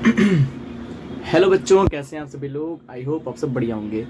Hello बच्चों, कैसे हैं आप सभी लोग। आई होप आप सब बढ़िया होंगे।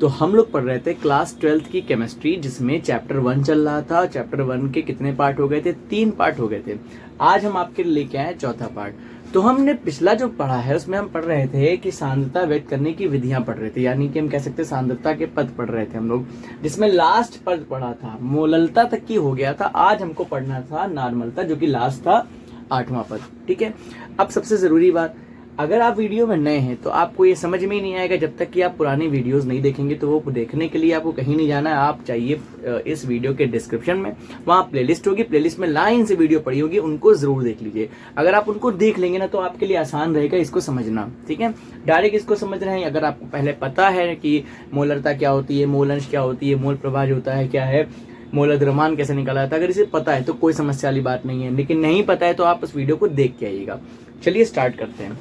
तो हम लोग पढ़ रहे थे क्लास 12th की केमिस्ट्री, जिसमें चैप्टर 1 चल रहा था। चैप्टर 1 के कितने पार्ट हो गए थे? 3 पार्ट हो गए थे। आज हम आपके लिए लेके आए चौथा पार्ट। तो हमने पिछला जो पढ़ा है उसमें हम पढ़ रहे थे कि सांद्रता व्यक्त करने की विधियां पढ़ रहे थे, यानी कि हम कह सकते हैं सांद्रता के पद पढ़ रहे थे हम लोग, जिसमें लास्ट पद पढ़ा था मोललता तक की हो गया था। आज हमको पढ़ना था नॉर्मलता, जो कि लास्ट था 8वां पद। ठीक है। अब सबसे जरूरी बात, अगर आप वीडियो में नए हैं तो आपको ये समझ में ही नहीं आएगा जब तक कि आप पुरानी वीडियोस नहीं देखेंगे। तो वो देखने के लिए आपको कहीं नहीं जाना है। आप चाहिए इस वीडियो के डिस्क्रिप्शन में, वहाँ प्लेलिस्ट होगी, प्लेलिस्ट में लाइन से वीडियो पड़ी होगी, उनको जरूर देख लीजिए। अगर आप उनको देख लेंगे ना तो आपके लिए आसान रहेगा इसको समझना। ठीक है, डायरेक्ट इसको समझ रहे हैं। अगर आपको पहले पता है कि मोलरता क्या होती है, मोल अंश क्या होती है, मोल प्रवाह होता है क्या है, मोलर द्रव्यमान कैसे निकाला जाता है, अगर इसे पता है तो कोई समस्या वाली बात नहीं है। लेकिन नहीं पता है तो आप उस वीडियो को देख के आइएगा। चलिए स्टार्ट करते हैं।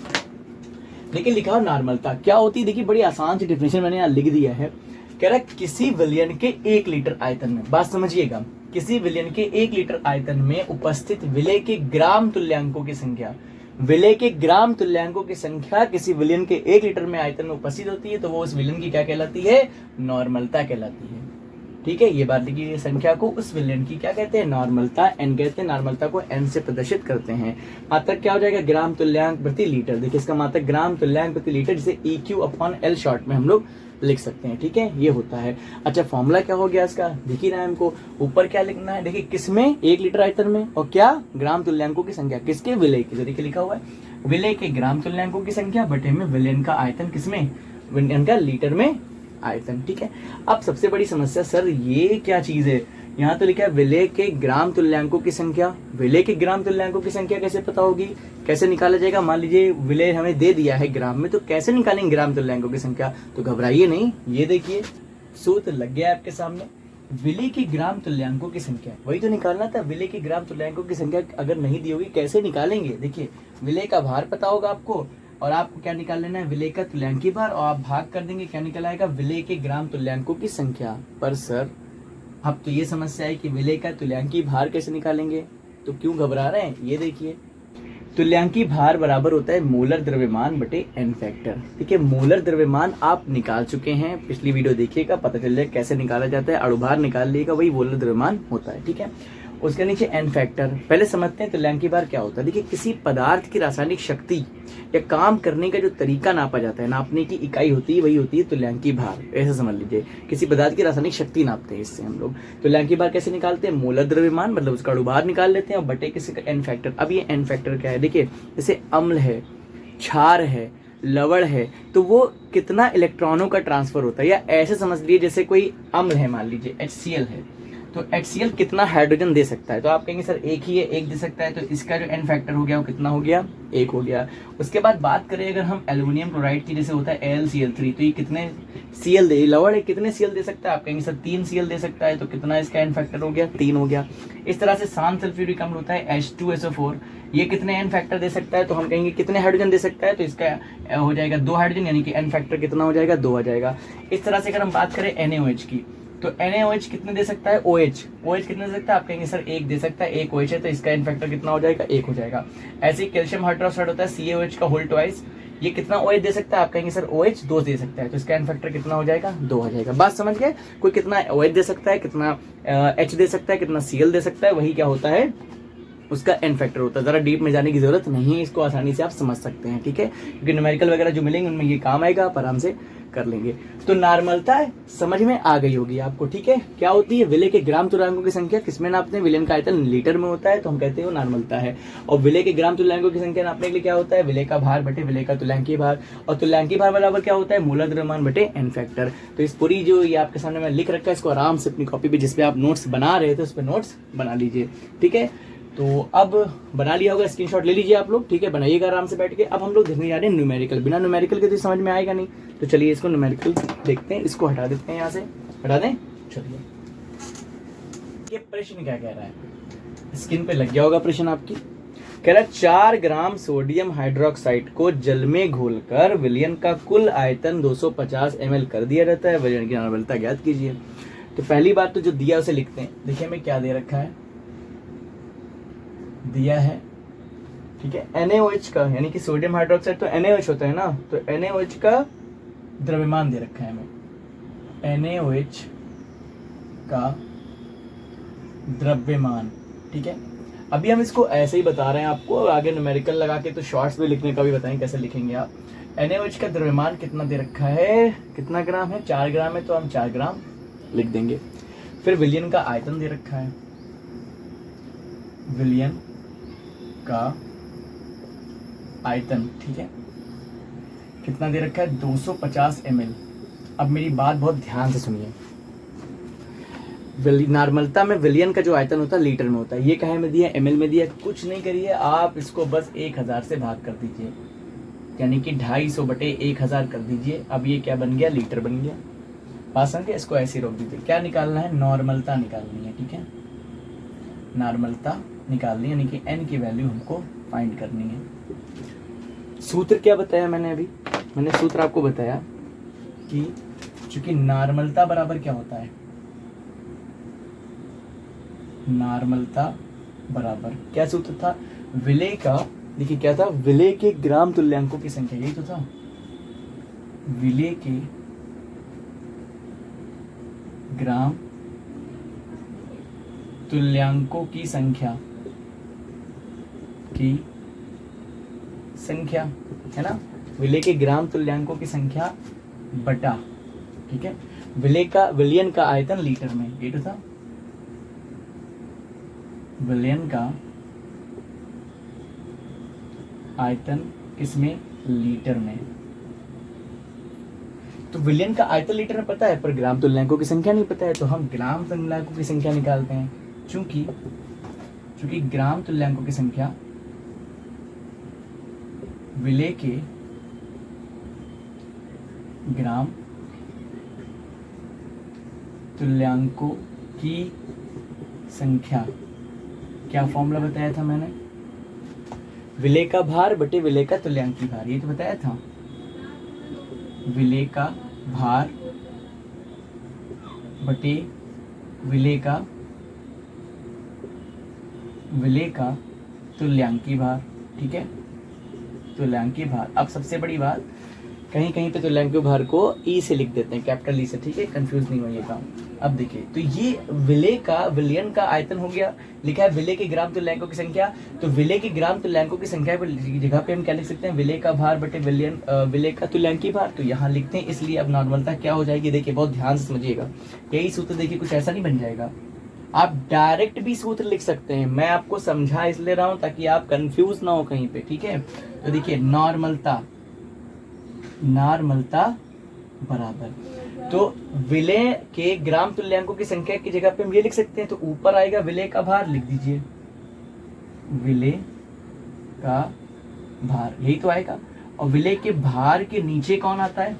लेकिन लिखा हो नॉर्मलता क्या होती है। देखिए बड़ी आसान सी डिफिनेशन मैंने यहाँ लिख दिया है। कह रहा है किसी विलयन के 1 लीटर आयतन में, बात समझिएगा, किसी विलयन के 1 लीटर आयतन में उपस्थित विलय के ग्राम तुल्यांकों की संख्या, विलय के ग्राम तुल्यांकों की संख्या किसी विलयन के 1 लीटर में आयतन में उपस्थित होती है तो वो उस विलयन की क्या कहलाती है? नॉर्मलता कहलाती है। ठीक है, ये बात लिखिए। संख्या को उस विलयन की क्या कहते हैं? नॉर्मलता। एन कहते हैं। नॉर्मलता को एन से प्रदर्शित करते हैं। मात्रक क्या हो जाएगा? ग्राम तुल्यांक प्रति लीटर। देखिए इसका मात्रक ग्राम तुल्यांक प्रति लीटर, जिसे EQ/L शॉर्ट में हम लोग लिख सकते हैं। ठीक है, ये होता है। अच्छा, फॉर्मूला क्या हो गया इसका? देखिए ना, हमको ऊपर क्या लिखना है। देखिए किसमें? 1 लीटर आयतन में, और क्या? ग्राम तुल्यांकों की संख्या। किसके? विलय की। देखिए लिखा हुआ है विलय के ग्राम तुल्यांकों की संख्या बटे में विलयन का आयतन, किसमें? विलयन का लीटर में आयतन। ठीक है। अब सबसे बड़ी समस्या, सर ये क्या चीज है? यहाँ तो लिखा है विलय के ग्राम तुल्यांकों की संख्या। विलय के ग्राम तुल्यांकों की संख्या कैसे पता होगी, कैसे निकाला जाएगा? मान लीजिए विलय हमें दे दिया है ग्राम में, तो कैसे निकालेंगे ग्राम तुल्यांकों की संख्या? तो घबराइए नहीं, ये देखिए सूत्र लग गया आपके सामने। विलय के ग्राम तुल्यांकों की संख्या वही तो निकालना था। विलय के ग्राम तुल्यांकों की संख्या अगर नहीं दी होगी कैसे निकालेंगे? देखिए विलय का भार पता होगा आपको, और आपको क्या निकाल लेना है? विलय का तुल्यांकी भार, और आप भाग कर देंगे, क्या निकल आएगा? विलय के ग्राम तुल्यांकों की संख्या। पर सर अब तो ये समस्या है कि विलय का तुल्यांकी भार कैसे निकालेंगे? तो क्यों घबरा रहे हैं? ये देखिए तुल्यांकी भार बराबर होता है मोलर द्रव्यमान बटे एन फैक्टर। ठीक है, मोलर द्रव्यमान आप निकाल चुके हैं, पिछली वीडियो देखिएगा, पता चल जाए कैसे निकाला जाता है। अणुभार निकाल लिएगा, वही मोलर द्रव्यमान होता है। ठीक है, उसके नीचे एन फैक्टर। पहले समझते हैं तुल्यांकी भार क्या होता है। देखिए किसी पदार्थ की रासायनिक शक्ति या काम करने का जो तरीका नापा जाता है, नापने की इकाई होती है, वही होती है तुल्यांकी भार। ऐसा समझ लीजिए, किसी पदार्थ की रासायनिक शक्ति नापते हैं इससे हम लोग। तुल्यांकी भार कैसे निकालते हैं? मोलर द्रव्यमान मतलब उसका अणुभार निकाल लेते हैं, और बटे किसी का एन फैक्टर। अब ये एन फैक्टर क्या है? देखिए जैसे अम्ल है, क्षार है, लवण है, तो वो कितना इलेक्ट्रॉनों का ट्रांसफर होता है। या ऐसे समझ लीजिए जैसे कोई अम्ल है, मान लीजिए HCl है, तो HCl कितना हाइड्रोजन दे सकता है? तो आप कहेंगे सर एक ही है, एक दे सकता है, तो इसका जो एन फैक्टर हो गया वो कितना हो गया? 1 हो गया। उसके बाद बात करें अगर हम एल्युमिनियम क्लोराइड की, जैसे होता है AlCl3, तो ये कितने Cl दे, लवण है, कितने Cl दे सकता है? आप कहेंगे सर 3 Cl दे सकता है, तो कितना इसका एन फैक्टर हो गया? 3 हो गया। इस तरह से शांत सल्फ्यूरिक अम्ल होता है H2SO4, ये कितने एन फैक्टर दे सकता है? तो हम कहेंगे कितने हाइड्रोजन दे सकता है? तो इसका हो जाएगा 2 हाइड्रोजन, यानी कि एन फैक्टर कितना हो जाएगा? 2 आ जाएगा। इस तरह से अगर हम बात करें NaOH की, तो NaOH कितने दे सकता है? OH कितने दे सकता है? आप कहेंगे सर 1 दे सकता है, 1 OH है, तो इसका एन फैक्टर कितना हो जाएगा? 1 हो जाएगा। ऐसे ही कैल्शियम हाइड्रोक्साइड होता है CaOH का होल ट्वाइस, ये कितना OH दे सकता है? आप कहेंगे सर OH 2 दे सकता है, तो इसका एन फैक्टर कितना हो जाएगा? 2 आ जाएगा। बात समझ गए? कोई कितना OH दे सकता है, कितना H दे सकता है, कितना Cl दे सकता है, वही क्या होता है? उसका एन फैक्टर होता है। जरा डीप में जाने की जरूरत नहीं है, इसको आसानी से आप समझ सकते हैं। ठीक है, क्योंकि न्यूमेरिकल वगैरह जो मिलेंगे उनमें ये काम आएगा, आप आराम से कर लेंगे। तो नॉर्मलता समझ में आ गई होगी आपको। ठीक है, क्या होती है? विलय के ग्राम तुल्यांकों की संख्या किसमें नापते हैं? विलयन का आयतन लीटर में होता है, तो हम कहते हैं वो नॉर्मलता है। और विलय के ग्राम तुल्यांकों की संख्या नापने के लिए क्या होता है? विलय का भार बटे विलय का तुल्यांकी भार, और तुल्यांकी भार बराबर क्या होता है? मोलर द्रव्यमान बटे एन फैक्टर। तो इस पूरी जो ये आपके सामने मैं लिख रखा है, इसको आराम से अपनी कॉपी पे, जिसपे आप नोट्स बना रहे थे उस पर नोट्स बना लीजिए। ठीक है, तो अब बना लिया होगा, स्क्रीनशॉट ले लीजिए आप लोग। ठीक है, बनाइएगा आराम से बैठ के। अब हम लोग देखने जा रहे हैं न्यूमेरिकल। बिना न्यूमेरिकल के तो समझ में आएगा नहीं, तो चलिए इसको न्यूमेरिकल देखते हैं। इसको हटा देते हैं, यहाँ से हटा दें। चलिए ये प्रश्न क्या कह रहा है, स्क्रीन पे लग गया होगा प्रश्न आपकी। कह रहा है 4 ग्राम सोडियम हाइड्रोक्साइड को जल में घोलकर विलयन का कुल आयतन 250 ml कर दिया रहता है। विलयन की नॉर्मलता ज्ञात कीजिए। तो पहली बात तो जो दिया उसे लिखते हैं। देखिए हमें क्या दे रखा है, दिया है ठीक है। NaOH का यानी कि सोडियम हाइड्रोक्साइड तो NaOH होता है ना, तो NaOH का द्रव्यमान दे रखा है हमें, NaOH का द्रव्यमान। ठीक है, अभी हम इसको ऐसे ही बता रहे हैं आपको, आगे न्यूमेरिकल लगा के तो शॉर्ट्स में लिखने का भी बताएं कैसे लिखेंगे आप। NaOH का द्रव्यमान कितना दे रखा है, कितना ग्राम है, 4 ग्राम है, तो हम 4 ग्राम लिख देंगे। फिर विलयन का आयतन दे रखा है, विलयन का आयतन, ठीक है, कितना दे रखा है, 250 ml। अब मेरी बात बहुत ध्यान से सुनिए, नॉर्मलता में विलियन का जो आयतन होता है लीटर में होता है, ये कहे में दिया, ml में दिया, कुछ नहीं करिए आप, इसको बस 1000 से भाग कर दीजिए, यानी कि 250 बटे 1000 कर दीजिए। अब ये क्या बन गया, लीटर बन गया। बात समझे, इसको ऐसे रोक दीजिए। क्या निकालना है, नॉर्मलता निकालनी है, ठीक है, नॉर्मलता निकालनी है, यानी कि n की वैल्यू हमको फाइंड करनी है। सूत्र क्या बताया मैंने अभी, मैंने सूत्र आपको बताया कि चूंकि नॉर्मलता बराबर क्या होता है, नॉर्मलता बराबर क्या सूत्र था, विलेय का, देखिए क्या था, विलेय के ग्राम तुल्यांकों की संख्या, यही तो था, विलेय के ग्राम तुल्यांकों की संख्या है ना, विलेय के ग्राम तुल्यांकों की संख्या बटा, ठीक है, विलयन का आयतन लीटर में, ये तो था, विलयन का आयतन किसमें, लीटर में। तो विलयन का आयतन लीटर में पता है, पर ग्राम तुल्यांकों की संख्या नहीं पता है, तो हम ग्राम तुल्यांकों की संख्या निकालते हैं। चूंकि ग्राम तुल्यांकों की संख्या विलेय के ग्राम तुल्यांकों की संख्या, क्या फॉर्मूला बताया था मैंने, विलेय का भार बटे विलेय का तुल्यांकी भार, ये तो बताया था, विलेय का भार बटे विलेय का तुल्यांकी भार, ठीक है, तुल्यांकी भार। अब सबसे बड़ी बात, कहीं कहीं पे तुल्यांकी भार को ई से लिख देते हैं, कैपिटल ई से, ठीक है, कंफ्यूज नहीं होइएगा। अब देखिए, तो ये विलयन का आयतन हो गया, लिखा है विलेय के ग्राम तुल्यांकों की संख्या, तो विलेय के ग्राम तुल्यांकों की संख्या की जगह पे हम क्या लिख सकते हैं, विलेय का भार बटे विलेय का तुल्यांकी भार, तो यहाँ लिखते हैं। इसलिए अब नॉर्मलता क्या हो जाएगी, देखिए बहुत ध्यान से समझिएगा, यही सूत्र देखिए कुछ ऐसा नहीं बन जाएगा, आप डायरेक्ट भी सूत्र लिख सकते हैं, मैं आपको समझा इसलिए रहा हूं ताकि आप कंफ्यूज ना हो कहीं पे, ठीक है। तो देखिए नॉर्मलता बराबर, तो विलेय के ग्राम तुल्यांकों की संख्या की जगह पे हम ये लिख सकते हैं, तो ऊपर आएगा विलेय का भार, लिख दीजिए विलेय का भार, यही तो आएगा, और विलेय के भार के नीचे कौन आता है,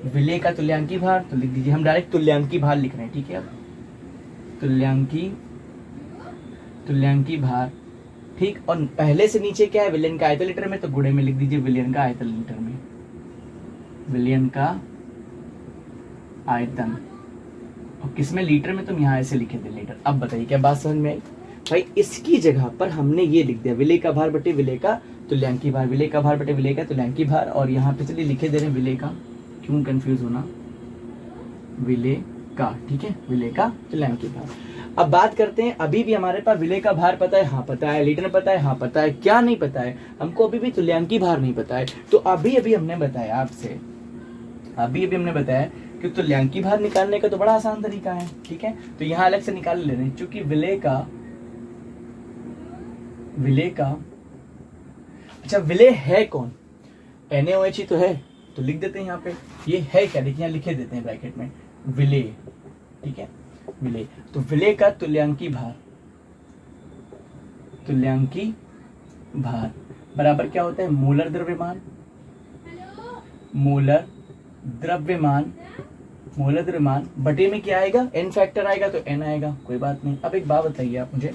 विलेय का तुल्यांकी भार, तो लिख दीजिए, हम डायरेक्ट तुल्यांकी भार लिख रहे हैं, ठीक है। अब तुल्यांकी भार, ठीक, और पहले से नीचे क्या है, विलयन का आयतन लीटर में, तो गुणे में लिख दीजिए विलयन का आयतन लीटर में, विलयन का आयतन, और किसमें, लीटर में, तुम यहाँ ऐसे लिखे थे लीटर। अब बताइए क्या बात समझ में आई भाई, इसकी जगह पर हमने ये लिख दिया विलेय का भार बटे विलेय का तुल्यांकी भार, विलेय का भार बटे विलेय का तुल्यांकी भार, और यहाँ पे चलिए लिखे दे रहे हैं विलेय का, क्यों कंफ्यूज होना, विलेय का, ठीक है, विलेय का तुल्यांकी भार। अब बात करते हैं, अभी भी हमारे पास विलेय का भार पता है, हाँ पता है, लीटर पता है, हाँ पता है, क्या नहीं पता है हमको, अभी भी तुल्यांकी भार नहीं पता है। तो अभी हमने बताया आपसे, हमने बताया कि तुल्यांकी भार निकालने का तो बड़ा आसान तरीका है, ठीक है, तो यहाँ अलग से निकाल ले रहे हैं, चूंकि विलेय का अच्छा, विलेय है कौन, NaOH ही तो है, तो लिख देते हैं यहाँ पे, ये है क्या, देखिए यहाँ लिखे देते हैं ब्रैकेट में विलेय, ठीक है, विलेय, तो विलेय का तुल्यांकी भार बराबर क्या होता है, मोलर द्रव्यमान बटे में क्या आएगा, n फैक्टर आएगा, तो n आएगा, कोई बात नहीं। अब एक बात बताइए आप मुझे,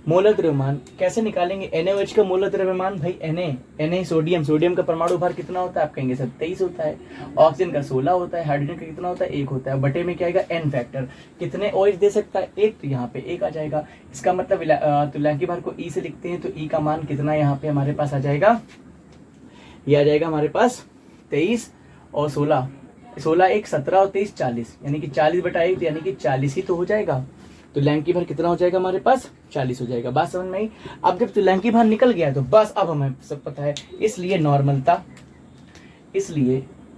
मोलर द्रव्यमान कैसे निकालेंगे? NaOH का मोलर द्रव्यमान भाई Na सोडियम, सोडियम का परमाणु भार कितना होता है? आप कहेंगे सर 23 होता है। ऑक्सीजन का 16 होता है। हाइड्रोजन का कितना होता है? 1 होता है। बटे में क्या आएगा? n factor. कितने OH दे सकता है? 1, तो यहाँ पे 1 आ जाएगा। इसका मतलब तुल्यांकी भार को E से लिखते हैं, तो E का मान कितना यहाँ पे हमारे पास आ जाएगा? ये आ जाएगा हमारे पास 23 और 16, 16 1 17 और 23 40, यानी कि 40/1, यानी कि 40 ही तो हो जाएगा। तुल्यांकी भार कितना हो जाएगा हमारे पास? 40 हो जाएगा। बात समझ में आई? अब जब तुल्यांकी भार निकल गया तो बस अब हमें सब पता है। इसलिए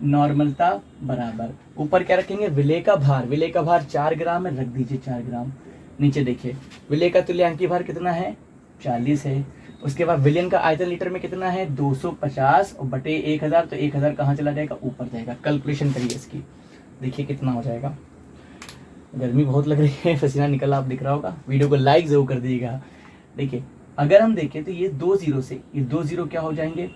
नॉर्मलता बराबर ऊपर क्या रखेंगे? विलेय का भार। विलेय का भार 4 ग्राम है, रख दीजिए 4 ग्राम। नीचे देखिए विलेय का तुल्यांकी भार कितना है? 40 है। उसके बाद विलयन का आयतन लीटर में कितना है? 250 और बटे 1000, तो 1000 कहाँ चला जाएगा? ऊपर जाएगा। कैलकुलेशन करिए इसकी, देखिए कितना हो जाएगा। गर्मी बहुत लग रही है, पसीना निकल आप दिख रहा होगा। वीडियो को लाइक जरूर कर दीजिएगा। देखिए अगर हम देखें तो ये 2 0 से ये 2 0 क्या हो जाएंगे?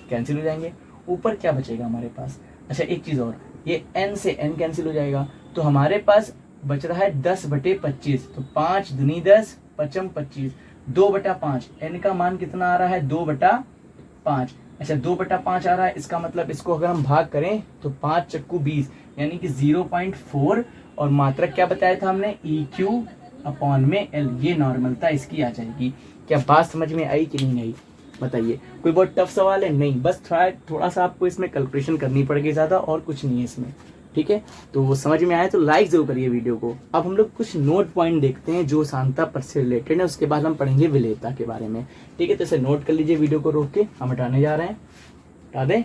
कैंसिल हो जाएंगे। ऊपर क्या बचेगा हमारे पास? अच्छा एक चीज और, ये n से n कैंसिल हो जाएगा, तो हमारे पास बच रहा है 10/25, तो 5 दूनी 10 पचम 25, 2/5। n का मान कितना आ रहा है? 2/5। अच्छा 2/5 आ रहा है, इसका मतलब इसको अगर हम भाग करें तो 5 चक्कू 20, यानी कि 0.4, और मात्रक क्या बताया था हमने? EQ/L। ये नॉर्मलता इसकी आ जाएगी। क्या बात समझ में आई कि नहीं आई? बताइए। कोई बहुत टफ सवाल है? नहीं, बस थोड़ा सा आपको इसमें कैलकुलेशन करनी पड़ेगी ज़्यादा, और कुछ नहीं है इसमें। ठीक है, तो वो समझ में आए तो लाइक जरूर करिए वीडियो को। अब हम लोग कुछ नोट पॉइंट देखते हैं जो सांता पद से रिलेटेड है, उसके बाद हम पढ़ेंगे विलेयता के बारे में। ठीक है, तो इसे नोट कर लीजिए, वीडियो को रोक के हम हटाने जा रहे हैं। हटा दें।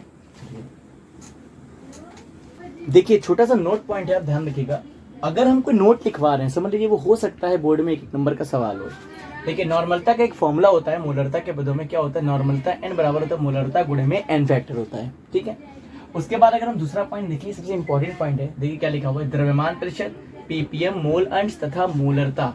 देखिए छोटा सा नोट पॉइंट है, आप ध्यान रखिएगा। अगर हम कोई नोट लिखवा रहे हैं, समझ लीजिए वो हो सकता है बोर्ड में 1 नंबर का सवाल हो। देखिए नॉर्मलता का एक फॉर्मूला होता है, मोलरता के पदों में क्या होता है? नॉर्मलता n बराबर होता है मोलरता गुणे में n फैक्टर होता है। ठीक है, उसके बाद अगर हम दूसरा पॉइंट देखिए, सबसे इंपॉर्टेंट पॉइंट है। देखिए क्या लिखा हुआ है? द्रव्यमान प्रतिशत, ppm, मोल अंश तथा मोलरता,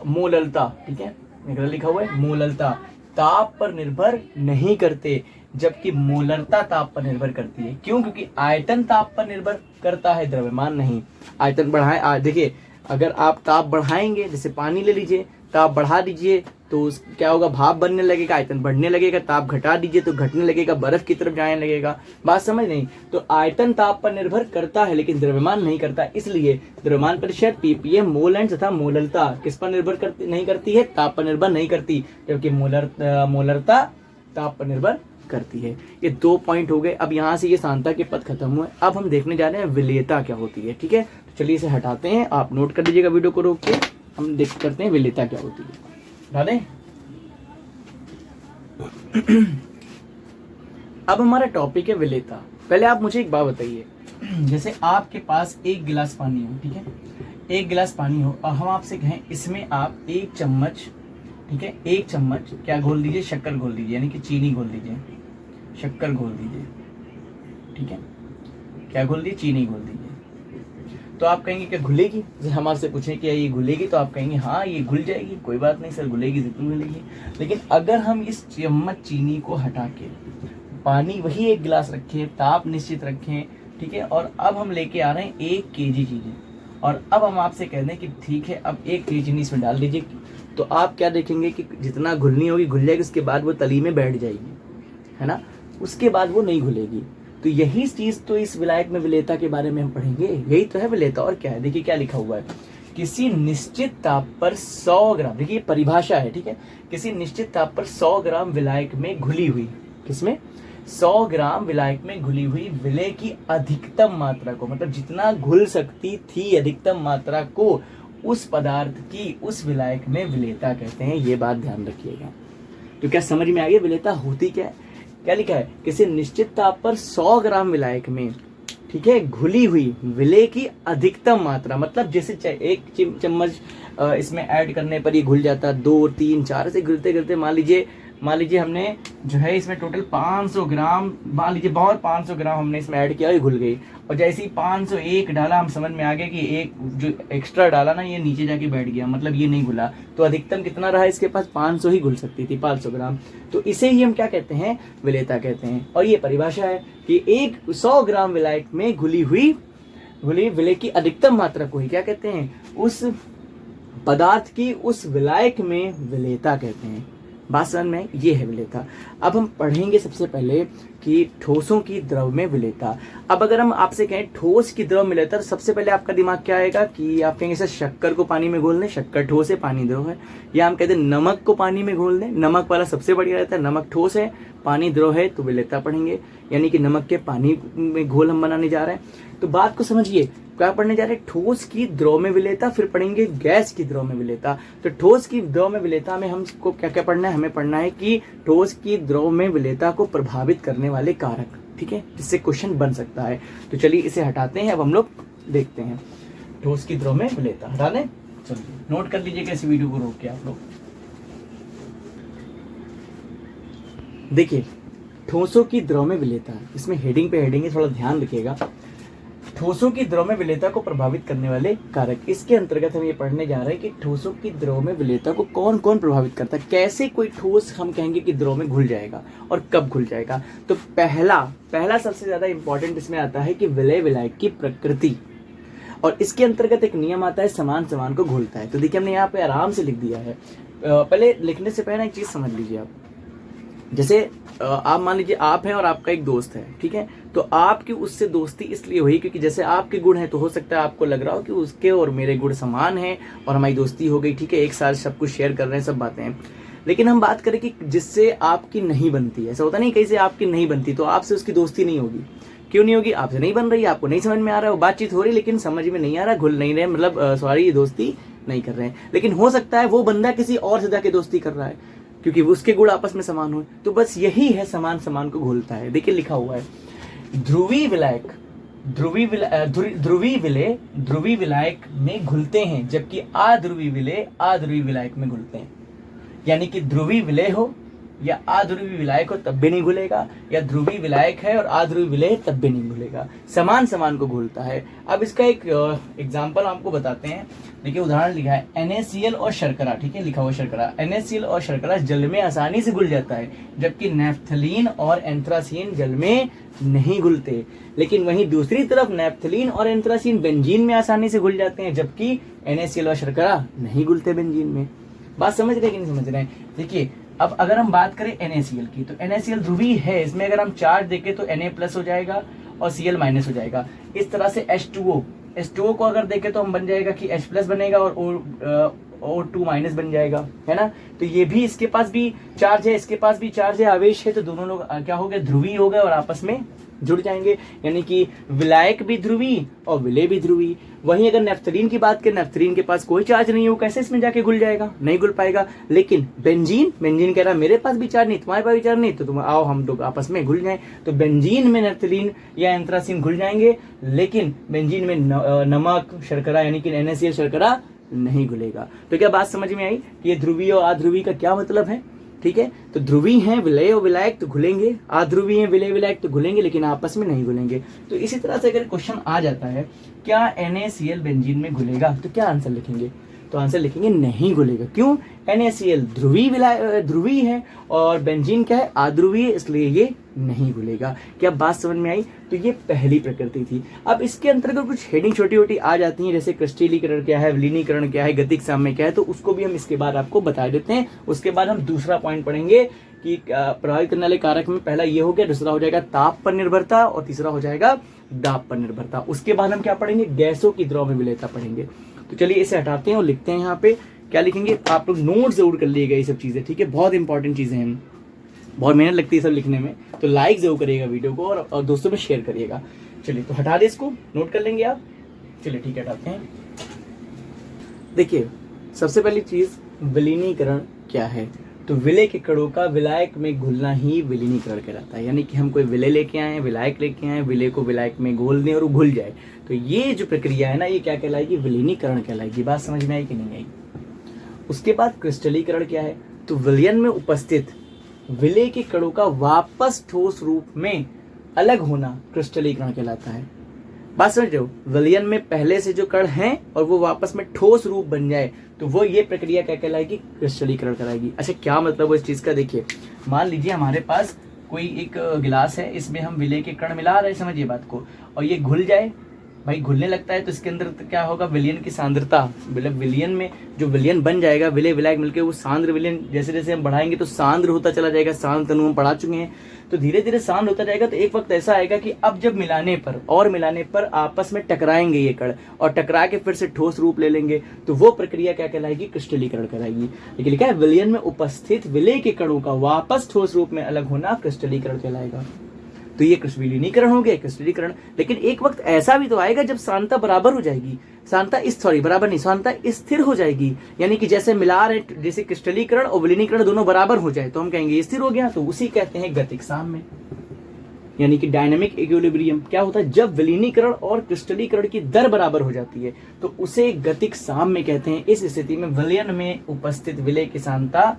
मोललता। ठीक है, लिखा हुआ है मोललता ताप पर निर्भर नहीं करते, जबकि मोलरता ताप पर निर्भर करती है। क्यों? क्योंकि आयतन ताप पर निर्भर करता है, द्रव्यमान नहीं। आयतन बढ़ाए, देखिए अगर आप ताप बढ़ाएंगे, जैसे पानी ले लीजिए, ताप बढ़ा दीजिए तो क्या होगा? भाप बनने लगेगा, आयतन बढ़ने लगेगा। ताप घटा दीजिए तो घटने लगेगा, बर्फ की तरफ जाने लगेगा। बात समझ नहीं? तो आयतन ताप पर निर्भर करता है लेकिन द्रव्यमान नहीं करता। इसलिए द्रव्यमान प्रतिशत, ppm, मोल अंश तथा मोललता किस पर निर्भर नहीं करती है? ताप पर निर्भर नहीं करती, जबकि मोलरता ताप पर निर्भर करती है। ये 2 पॉइंट हो गए। अब यहाँ से ये सांता के पद खत्म हुए। अब हम देखने जा रहे हैं विलेयता क्या होती है। ठीक है, तो चलिए इसे हटाते हैं, आप नोट कर लीजिएगा वीडियो को रोक के। हम देख करते हैं विलेयता क्या होती है। हटा दें। अब हमारा टॉपिक है विलेयता। पहले आप मुझे एक बात बताइए, जैसे आपके पास 1 गिलास पानी हो, ठीक है, 1 गिलास पानी हो, और हम आपसे कहें इसमें आप 1 चम्मच, ठीक है, 1 चम्मच क्या घोल दीजिए? शक्कर घोल दीजिए, यानी कि चीनी घोल दीजिए, शक्कर घोल दीजिए। ठीक है, क्या घोल दीजिए? चीनी घोल दीजिए। तो आप कहेंगे क्या घुलेगी? जैसे हम आपसे पूछें कि ये घुलेगी, तो आप कहेंगे हाँ ये घुल जाएगी, कोई बात नहीं सर, घुलेगी, जरूर घुलेगी। लेकिन अगर हम इस चम्मच चीनी को हटा के पानी वही 1 गिलास रखें, ताप निश्चित रखें, ठीक है, और अब हम लेके आ रहे हैं 1 kg चीनी, और अब हम आपसे कह दें कि ठीक है अब 1 kg चीनी इसमें डाल दीजिए, तो आप क्या देखेंगे कि जितना घुलनी होगी घुल जाएगी, उसके बाद वो तली में बैठ जाएगी, है ना, उसके बाद वो नहीं घुलेगी। तो यही चीज तो इस विलायक में विलेयता के बारे में हम पढ़ेंगे। यही तो है विलेयता, और क्या है? देखिए क्या लिखा हुआ है, किसी निश्चित ताप पर 100 ग्राम, देखिए परिभाषा है, ठीक है, किसी निश्चित ताप पर 100 ग्राम विलायक में घुली हुई, किसमें? 100 ग्राम विलायक में घुली हुई विलेय की अधिकतम मात्रा को, मतलब जितना घुल सकती थी अधिकतम मात्रा को, उस पदार्थ की उस विलायक में विलेयता कहते हैं। ये बात ध्यान रखिएगा। तो क्या समझ में आ गया विलेयता होती क्या है? क्या लिखा है? किसी निश्चित ताप पर 100 ग्राम विलायक में, ठीक है, घुली हुई विलेय की अधिकतम मात्रा, मतलब जैसे 1 चम्मच इसमें ऐड करने पर ये घुल जाता, 2, 3, 4 से घुलते घुलते मान लीजिए हमने जो है इसमें टोटल 500 ग्राम, मान लीजिए बहुत 500 ग्राम हमने इसमें ऐड किया, ये घुल गई। और जैसे ही 501 डाला, हम समझ में आ गया कि एक जो एक्स्ट्रा डाला ना, ये नीचे जाके बैठ गया, मतलब ये नहीं घुला। तो अधिकतम कितना रहा इसके पास? 500 ही घुल सकती थी, 500 ग्राम। तो इसे ही हम क्या कहते हैं? विलेयता कहते हैं। और ये परिभाषा है कि 100 ग्राम विलायक में घुली विलेय की अधिकतम मात्रा को ही क्या कहते हैं? उस पदार्थ की उस विलायक में विलेयता कहते हैं। बात समझ में, ये है विलेयता। अब हम पढ़ेंगे सबसे पहले कि ठोसों की द्रव में विलेयता। अब अगर हम आपसे कहें ठोस की द्रव में विलेयता, तो सबसे पहले आपका दिमाग क्या आएगा कि आप कहेंगे सर शक्कर को पानी में घोल दें, शक्कर ठोस है, पानी द्रव है। या हम कहते हैं नमक को पानी में घोल दें, नमक वाला सबसे बढ़िया रहता है, नमक ठोस है, पानी द्रव है, तो विलेयता पढ़ेंगे, यानी कि नमक के पानी में घोल हम बनाने जा रहे हैं। तो बात को समझिए, क्या पढ़ने जा रहे हैं, ठोस की द्रव में विलेयता, फिर पढ़ेंगे गैस की द्रव में विलेयता। तो ठोस की द्रव में विलेयता में हमको क्या क्या पढ़ना है, हमें पढ़ना है कि ठोस की द्रव में विलेयता को प्रभावित करने वाले कारक, ठीक है, जिससे क्वेश्चन बन सकता है। तो चलिए इसे हटाते हैं, अब हम लोग देखते हैं ठोस की द्रव में विलेयता। हटा दें, चलिए नोट कर लीजिएगा इस वीडियो को रोक के आप लोग। देखिए ठोसों की द्रव में विलेयता, इसमें हेडिंग पे हेडिंग है, थोड़ा ध्यान रखिएगा। ठोसों की द्रव में विलेयता को प्रभावित करने वाले कारक, इसके अंतर्गत हम ये पढ़ने जा रहे हैं कि ठोसों की द्रव में विलेयता को कौन कौन प्रभावित करता है, कैसे कोई ठोस हम कहेंगे कि द्रव में घुल जाएगा और कब घुल जाएगा। तो पहला सबसे ज्यादा इंपॉर्टेंट इसमें आता है कि विलय विलायक की प्रकृति, और इसके अंतर्गत एक नियम आता है समान समान को घुलता है। तो देखिए हमने यहाँ पे आराम से लिख दिया है। पहले लिखने से पहले एक चीज समझ लीजिए आप, जैसे आप मान लीजिए आप हैं और आपका एक दोस्त है, ठीक है, तो आपकी उससे दोस्ती इसलिए हुई क्योंकि जैसे आपके गुण हैं तो हो सकता है आपको लग रहा हो कि उसके और मेरे गुण समान हैं और हमारी दोस्ती हो गई, ठीक है, एक साथ सब कुछ शेयर कर रहे हैं, सब बातें हैं। लेकिन हम बात करें कि जिससे आपकी नहीं बनती, ऐसा होता नहीं कहीं से आपकी नहीं बनती तो आपसे उसकी दोस्ती नहीं होगी। क्यों नहीं होगी, आपसे नहीं बन रही, आपको नहीं समझ में आ रहा है, वो बातचीत हो रही लेकिन समझ में नहीं आ रहा, घुल नहीं रहे, मतलब सॉरी दोस्ती नहीं कर रहे हैं। लेकिन हो सकता है वो बंदा किसी और से जाके दोस्ती कर रहा है क्योंकि उसके गुण आपस में समान हो। तो बस यही है समान समान को घोलता है। देखिए लिखा हुआ है ध्रुवी विलायक, ध्रुवी विलायक में घुलते हैं, जबकि अध्रुवी विलायक में घुलते हैं। यानी कि ध्रुवी विलय हो या अध्रुवी विलायक हो तब भी नहीं घुलेगा, या ध्रुवी विलायक है और अध्रुवी विलय तब भी नहीं घुलेगा, समान समान को घुलता है। अब इसका एक एग्जांपल आपको बताते हैं। देखिए उदाहरण लिखा है NaCl और शर्करा, ठीक है, लिखा हुआ शर्करा, NaCl और शर्करा जल में आसानी से घुल जाता है, जबकि नैप्थलीन और एंथ्रासीन जल में नहीं घुलते। लेकिन वहीं दूसरी तरफ नैप्थलीन और एंथ्रासीन बेंजीन में आसानी से घुल जाते हैं, जबकि NaCl और शर्करा नहीं घुलते बेंजीन में। बात समझ रहे कि नहीं समझ रहे हैं। देखिए अब अगर हम बात करें NaCl की, तो NaCl ध्रुवी है, इसमें अगर हम चार्ज देखें तो Na+ हो जाएगा और Cl- हो जाएगा। इस तरह से H2O को अगर देखें तो हम बन जाएगा कि H+ बनेगा और O2- बन जाएगा, है ना। तो ये भी इसके पास भी चार्ज है, इसके पास भी चार्ज है, आवेश है, तो दोनों लोग क्या हो गए, ध्रुवी हो गए और आपस में जुड़ जाएंगे। यानी कि विलायक भी ध्रुवी और विलय भी ध्रुवी। वहीं अगर नैप्थलीन की बात करें, नैप्थलीन के पास कोई चार्ज नहीं हो, कैसे इसमें जाके घुल जाएगा, नहीं घुल पाएगा। लेकिन बेंजीन कह रहा मेरे पास भी चार्ज नहीं, तुम्हारे पास भी चार्ज नहीं, तो तुम आओ हम लोग आपस में घुल जाएं। तो बेंजीन में नैप्थलीन या एंथ्रासीन घुल जाएंगे, लेकिन बेंजीन में नमक शर्करा यानी कि NaCl शर्करा नहीं घुलेगा। तो क्या बात समझ में आई कि ये ध्रुवी और अध्रुवी का क्या मतलब है, ठीक है। तो ध्रुवी हैं विलय और विलायक तो घुलेंगे, अध्रुवी हैं विलय विलायक तो घुलेंगे, लेकिन आपस में नहीं घुलेंगे। तो इसी तरह से अगर क्वेश्चन आ जाता है क्या NaCl बेंजीन में घुलेगा, तो क्या आंसर लिखेंगे, तो आंसर लिखेंगे नहीं घुलेगा। क्यों, NaCl ध्रुवी है और बेंजीन क्या है, अध्रुवी है, इसलिए ये नहीं घुलेगा। क्या बात समझ में आई। तो ये पहली प्रकृति थी। अब इसके अंतर्गत कुछ हेडिंग छोटी छोटी आ जाती हैं, जैसे क्रिस्टलीकरण क्या है, विलीनीकरण क्या है, गतिक साम्य क्या है, तो उसको भी हम इसके बाद आपको बता देते हैं। उसके बाद हम दूसरा पॉइंट पढ़ेंगे कि प्रभावित करने वाले कारक में पहला ये हो गया, दूसरा हो जाएगा ताप पर निर्भरता और तीसरा हो जाएगा दाब पर निर्भरता। उसके बाद हम क्या पढ़ेंगे, गैसों की द्रव में विलेयता पढ़ेंगे। तो चलिए इसे हटाते हैं और लिखते हैं। यहाँ पे क्या लिखेंगे, आप लोग नोट जरूर कर लीजिएगा ये सब चीजें, ठीक है, बहुत इंपॉर्टेंट चीजें हैं, बहुत मेहनत लगती है सब लिखने में। तो लाइक जरूर करिएगा वीडियो को और दोस्तों में शेयर करिएगा। चलिए तो हटा दे, इसको नोट कर लेंगे आप। चलिए ठीक है, हटाते हैं। देखिए सबसे पहली चीज विलीनीकरण क्या है, तो विलय के कणों का विलायक में घुलना ही विलीनीकरण कहलाता है। यानी कि हम कोई विलय लेके आए, विलायक लेके आए, विलय को विलायक में घोल दें और वो घुल जाए, तो ये जो प्रक्रिया है ना, ये क्या कहलाएगी, विलीनीकरण कहलाएगी। बात समझ में आई कि नहीं आई। उसके बाद क्रिस्टलीकरण क्या है, तो विलयन में उपस्थित विलय के कणों का वापस ठोस रूप में अलग होना क्रिस्टलीकरण कहलाता है। बात समझ रहे हो, विलयन में पहले से जो कण हैं और वो वापस में ठोस रूप बन जाए, तो वो ये प्रक्रिया क्या कहलाएगी, क्रिस्टलीकरण कराएगी। अच्छा क्या मतलब है इस चीज का, देखिए मान लीजिए हमारे पास कोई एक गिलास है, इसमें हम विलय के कण मिला रहे हैं, समझिए बात को, और ये घुल जाए, भाई घुलने लगता है तो इसके अंदर तो क्या होगा, विलयन की सांद्रता, मतलब विलयन में जो विलयन बन जाएगा, विलय विलायक मिलकर वो सांद्र विलयन जैसे जैसे हम बढ़ाएंगे तो सांद्र होता चला जाएगा। सांद्र तनु हम पढ़ा चुके हैं, तो धीरे धीरे सांद्र होता जाएगा। तो एक वक्त ऐसा आएगा कि अब जब मिलाने पर आपस में टकराएंगे ये कण, और टकरा के फिर से ठोस रूप ले लेंगे, तो वो प्रक्रिया क्या कहलाएगी, क्रिस्टलीकरण कहलाएगी। लेकिन लिखा है विलयन में उपस्थित विलय के कणों का वापस ठोस रूप में अलग होना क्रिस्टलीकरण कहलाएगा। तो ये विलीनीकरण हो गया, क्रिस्टलीकरण। लेकिन एक वक्त ऐसा भी तो आएगा जब सांद्रता बराबर हो जाएगी, सांद्रता स्थिर हो जाएगी, यानी कि जैसे मिला रहे, जैसे क्रिस्टलीकरण और विलीनीकरण दोनों बराबर हो जाए तो हम कहेंगे स्थिर हो गया, तो उसी कहते हैं गतिक साम्य, यानी कि डायनामिक इक्विलिब्रियम। क्या होता है, जब विलीनीकरण और क्रिस्टलीकरण की दर बराबर हो जाती है तो उसे गतिक साम्य कहते हैं। इस स्थिति में विलयन में उपस्थित विलय की सांद्रता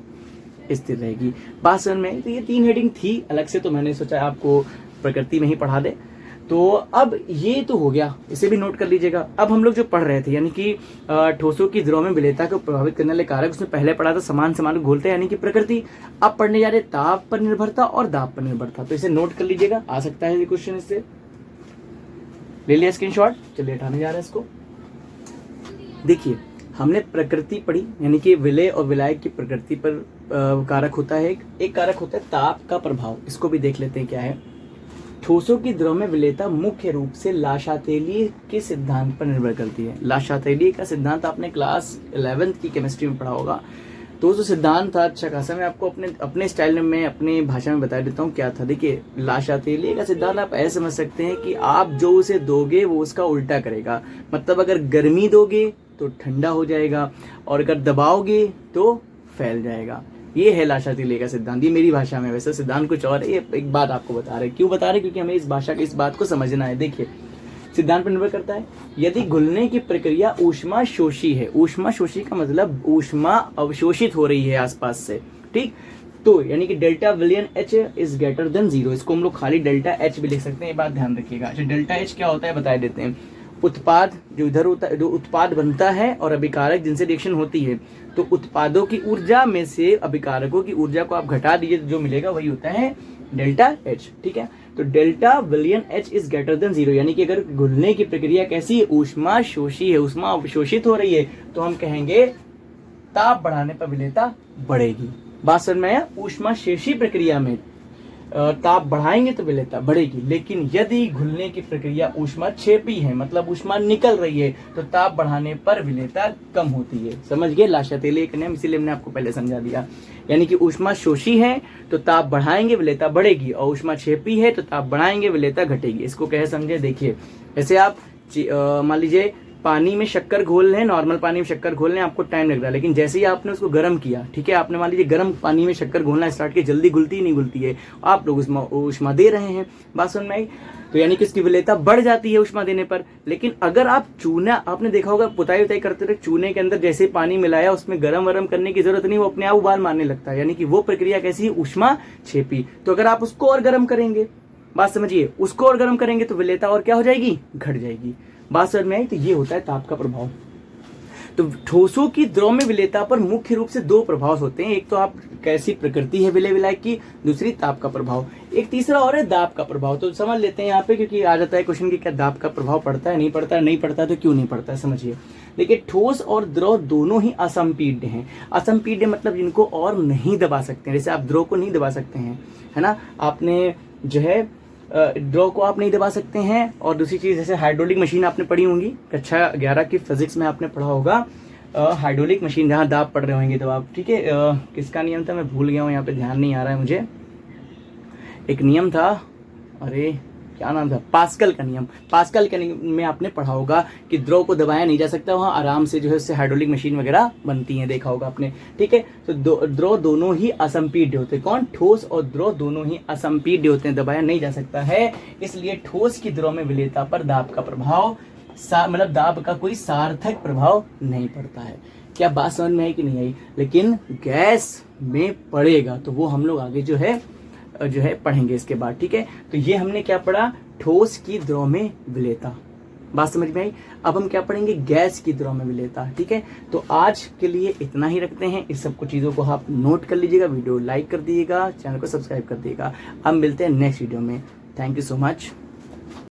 स्थिर रहेगी। बात समझ में? तो ये 3 हेडिंग थी अलग से, तो मैंने सोचा आपको प्रकृति में ही पढ़ा दे। तो अब ये तो हो गया, इसे भी नोट कर लीजिएगा। अब हम लोग जो पढ़ रहे थे, यानी कि ठोसों की द्रव में विलेयता को प्रभावित करने वाले कारक, उसमें पहले पढ़ा था समान को घोलते, यानी कि प्रकृति। अब पढ़ने जा रहे ताप पर निर्भरता और दाब पर निर्भरता, तो इसे नोट कर लीजिएगा, आ सकता है ये क्वेश्चन। इससे ले लिया स्क्रीनशॉट, चलिए हटाने जा रहे हैं इसको। देखिए हमने प्रकृति पढ़ी, यानी कि विलय और विलायक की प्रकृति पर कारक होता है, एक कारक होता है ताप का प्रभाव। इसको भी देख लेते हैं क्या है। ठोसों की द्रव में विलेयता मुख्य रूप से लाशातेली के सिद्धांत पर निर्भर करती है। लाशातेली का सिद्धांत आपने क्लास 11th की केमिस्ट्री में पढ़ा होगा। तो जो सिद्धांत था अच्छा खासा, मैं आपको अपने स्टाइल में अपनी भाषा में बता देता हूँ क्या था। देखिए लाशातेली का सिद्धांत आप ऐसे समझ सकते हैं कि आप जो उसे दोगे वो उसका उल्टा करेगा। मतलब अगर गर्मी दोगे तो ठंडा हो जाएगा, और अगर दबाओगे तो फैल जाएगा। ये है लाशातेली का सिद्धांत, ये मेरी भाषा में, वैसे सिद्धांत कुछ और है। ये एक बात आपको बता रहे, क्यों बता रहे, क्योंकि हमें इस भाषा की इस बात को समझना है। देखिए सिद्धांत पर निर्भर करता है, यदि घुलने की प्रक्रिया ऊष्मा शोषी है, ऊष्मा शोषी का मतलब ऊष्मा अवशोषित हो रही है आसपास से, ठीक, तो यानी कि डेल्टा विलयन H इज ग्रेटर देन 0। इसको हम लोग खाली डेल्टा H भी लिख सकते हैं, ये बात ध्यान रखिएगा। अच्छा डेल्टा H क्या होता है बता देते हैं। उत्पाद जो इधर होता है, जो उत्पाद बनता है और अभिकारक जिनसे रिएक्शन होती है, तो उत्पादों की ऊर्जा में से अभिकारकों की ऊर्जा को आप घटा दीजिए तो जो मिलेगा वही होता है डेल्टा H, ठीक है। तो डेल्टा विलयन H इज ग्रेटर देन 0, यानी कि अगर घुलने की प्रक्रिया कैसी है, ऊष्मा शोषी है, ऊष्मा अवशोषित हो रही है, तो हम कहेंगे ताप बढ़ाने पर विलेयता बढ़ेगी। बात समझ में आया? ऊष्मा शोषी प्रक्रिया में ताप बढ़ाएंगे तो विलेयता बढ़ेगी। लेकिन यदि घुलने की प्रक्रिया ऊष्मा क्षेपी है, मतलब ऊष्मा निकल रही है, तो ताप बढ़ाने पर विलेयता कम होती है। समझ गए? लाशातेली का नियम इसीलिए मैंने आपको पहले समझा दिया। यानी कि ऊष्मा शोषी है तो ताप बढ़ाएंगे विलेयता बढ़ेगी, और ऊष्मा क्षेपी है तो ताप बढ़ाएंगे विलेयता घटेगी। इसको कहे समझे? देखिए ऐसे आप मान लीजिए पानी में शक्कर घोल लें, नॉर्मल पानी में शक्कर घोल लें, आपको टाइम लग रहा है, लेकिन जैसे ही आपने उसको गर्म किया, ठीक है, आपने मान लीजिए गर्म पानी में शक्कर घोलना स्टार्ट किया, जल्दी घुलती ही नहीं घुलती है, आप लोग उसमें ऊष्मा दे रहे हैं। बात समझ में आई? तो यानी कि उसकी विलेयता बढ़ जाती है ऊष्मा देने पर। लेकिन अगर आप चूना, आपने देखा होगा पुताई उताई करते रहे, चूने के अंदर जैसे पानी मिलाया उसमें गरम वरम करने की जरूरत नहीं, वो अपने आप उबाल मारने लगता है, यानी कि वो प्रक्रिया कैसी है, ऊष्मा क्षेपी। तो अगर आप उसको और गर्म करेंगे, बात समझिए, उसको और गर्म करेंगे तो विलेयता और क्या हो जाएगी, घट जाएगी। बात समझ में आई? तो ये होता है ताप का प्रभाव। तो ठोसों की द्रव में विलेयता पर मुख्य रूप से 2 प्रभाव होते हैं। एक तो आप कैसी प्रकृति है विलय विलायक की, दूसरी ताप का प्रभाव। एक तीसरा और है दाब का प्रभाव। तो समझ लेते हैं यहाँ पे, क्योंकि आ जाता है क्वेश्चन की क्या दाब का प्रभाव पड़ता है, नहीं पड़ता है, नहीं पड़ता है तो क्यों नहीं पड़ता है, समझिए। देखिए ठोस और द्रव दोनों ही असंपीड्य हैं। असंपीड्य मतलब जिनको और नहीं दबा सकते हैं, जैसे आप द्रव को नहीं दबा सकते हैं, है ना, आपने जो है द्रव को आप नहीं दबा सकते हैं। और दूसरी चीज जैसे हाइड्रोलिक मशीन आपने पढ़ी होंगी, कक्षा 11 की फिजिक्स में आपने पढ़ा होगा, हाइड्रोलिक मशीन जहाँ दाब पढ़ रहे होंगे तो आप, ठीक है, किसका नियम था मैं भूल गया हूँ, यहाँ पे ध्यान नहीं आ रहा है मुझे। एक नियम था, अरे क्या नाम था, पास्कल का नियम। पास्कल के नियम में आपने पढ़ा होगा कि द्रव को दबाया नहीं जा सकता, वहाँ आराम से जो है उससे हाइड्रोलिक मशीन वगैरह बनती हैं, देखा होगा आपने, ठीक है। तो द्रव दोनों ही असंपीड्य होते हैं। कौन? ठोस और द्रव दोनों ही असंपीड्य होते हैं, दबाया नहीं जा सकता है। इसलिए ठोस की द्रव में विलेयता पर दाब का प्रभाव, मतलब दाब का कोई सार्थक प्रभाव नहीं पड़ता है। क्या बात समझ में आई कि नहीं आई? लेकिन गैस में पड़ेगा, तो वो हम लोग आगे जो है पढ़ेंगे इसके बाद, ठीक है। तो ये हमने क्या पढ़ा, ठोस की द्रव में विलेयता, बात समझ में आई। अब हम क्या पढ़ेंगे, गैस की द्रव में विलेयता, ठीक है। तो आज के लिए इतना ही रखते हैं। इस सब कुछ चीजों को आप नोट कर लीजिएगा, वीडियो लाइक कर दीजिएगा, चैनल को सब्सक्राइब कर दीजिएगा। अब मिलते हैं नेक्स्ट वीडियो में। Thank you so much.